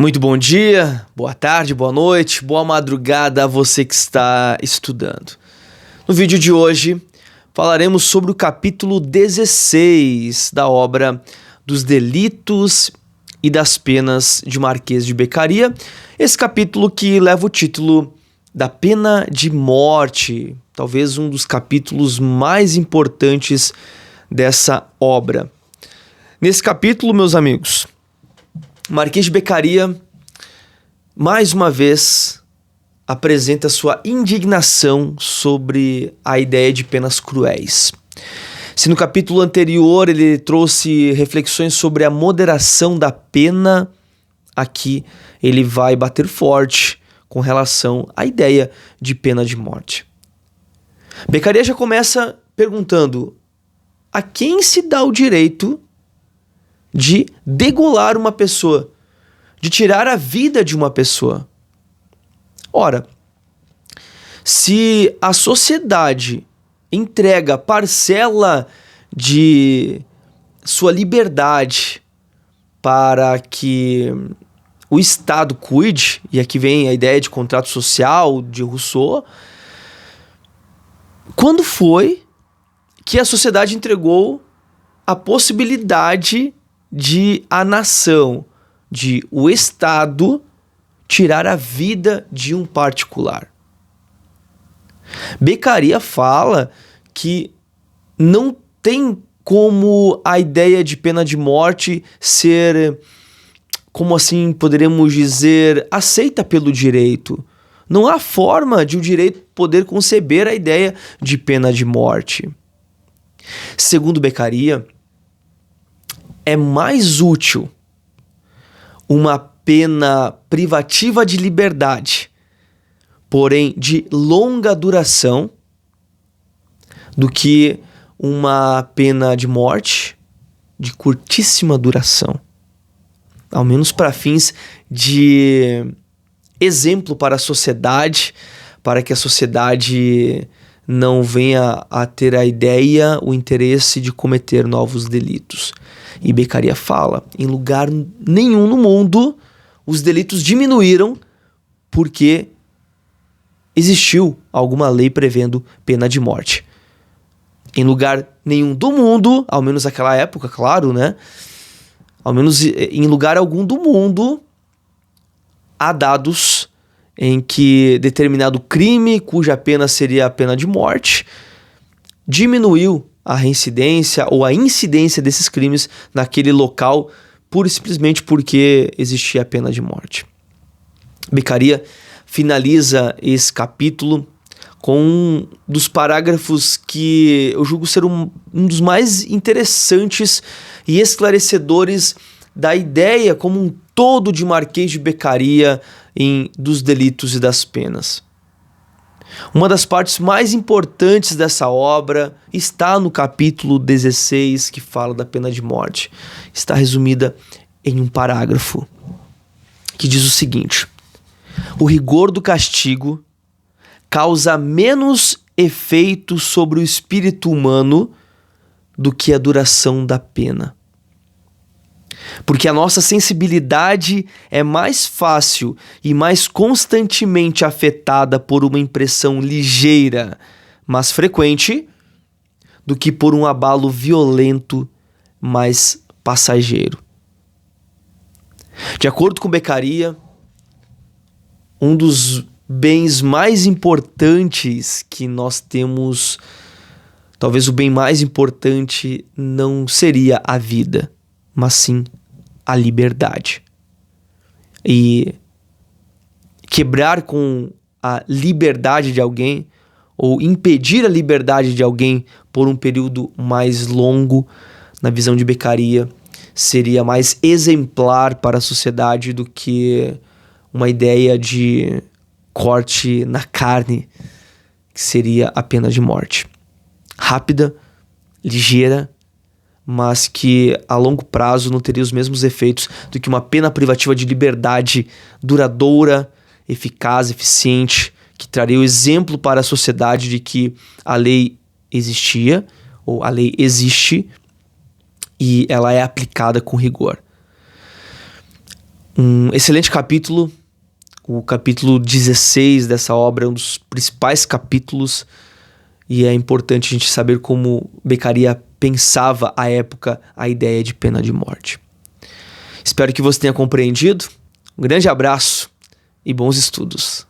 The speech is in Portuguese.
Muito bom dia, boa tarde, boa noite, boa madrugada a você que está estudando. No vídeo de hoje falaremos sobre o capítulo 16 da obra dos Delitos e das Penas de Marquês de Beccaria. Esse capítulo que leva o título da Pena de Morte, talvez um dos capítulos mais importantes dessa obra. Nesse capítulo, meus amigos, Marquês de Beccaria, mais uma vez, apresenta sua indignação sobre a ideia de penas cruéis. Se no capítulo anterior ele trouxe reflexões sobre a moderação da pena, aqui ele vai bater forte com relação à ideia de pena de morte. Beccaria já começa perguntando: a quem se dá o direito de degolar uma pessoa, de tirar a vida de uma pessoa? Ora, se a sociedade entrega parcela de sua liberdade para que o Estado cuide, e aqui vem a ideia de contrato social de Rousseau, quando foi que a sociedade entregou a possibilidade de a nação, de o Estado, tirar a vida de um particular? Beccaria fala que não tem como a ideia de pena de morte ser, como assim poderíamos dizer, aceita pelo direito. Não há forma de o direito poder conceber a ideia de pena de morte. Segundo Beccaria, é mais útil uma pena privativa de liberdade, porém de longa duração, do que uma pena de morte de curtíssima duração. Ao menos para fins de exemplo para a sociedade, para que a sociedade não venha a ter a ideia, o interesse de cometer novos delitos. E Beccaria fala, em lugar nenhum no mundo os delitos diminuíram porque existiu alguma lei prevendo pena de morte. Em lugar nenhum do mundo, ao menos naquela época, claro, né? Ao menos em lugar algum do mundo, há dados em que determinado crime, cuja pena seria a pena de morte, diminuiu a reincidência ou a incidência desses crimes naquele local, pura e simplesmente porque existia a pena de morte. Beccaria finaliza esse capítulo com um dos parágrafos que eu julgo ser um dos mais interessantes e esclarecedores da ideia como um todo de Marquês de Beccaria dos delitos e das penas. Uma das partes mais importantes dessa obra está no capítulo 16, que fala da pena de morte. Está resumida em um parágrafo que diz o seguinte: o rigor do castigo causa menos efeito sobre o espírito humano do que a duração da pena. Porque a nossa sensibilidade é mais fácil e mais constantemente afetada por uma impressão ligeira, mas frequente, do que por um abalo violento, mas passageiro. De acordo com Beccaria, um dos bens mais importantes que nós temos, talvez o bem mais importante não seria a vida, mas sim a liberdade. E quebrar com a liberdade de alguém, ou impedir a liberdade de alguém por um período mais longo, na visão de Beccaria, seria mais exemplar para a sociedade do que uma ideia de corte na carne, que seria a pena de morte. Rápida, ligeira, mas que a longo prazo não teria os mesmos efeitos do que uma pena privativa de liberdade duradoura, eficaz, eficiente, que traria o exemplo para a sociedade de que a lei existia, ou a lei existe, e ela é aplicada com rigor. Um excelente capítulo, o capítulo 16 dessa obra é um dos principais capítulos e é importante a gente saber como Beccaria pensava à época a ideia de pena de morte. Espero que você tenha compreendido. Um grande abraço e bons estudos.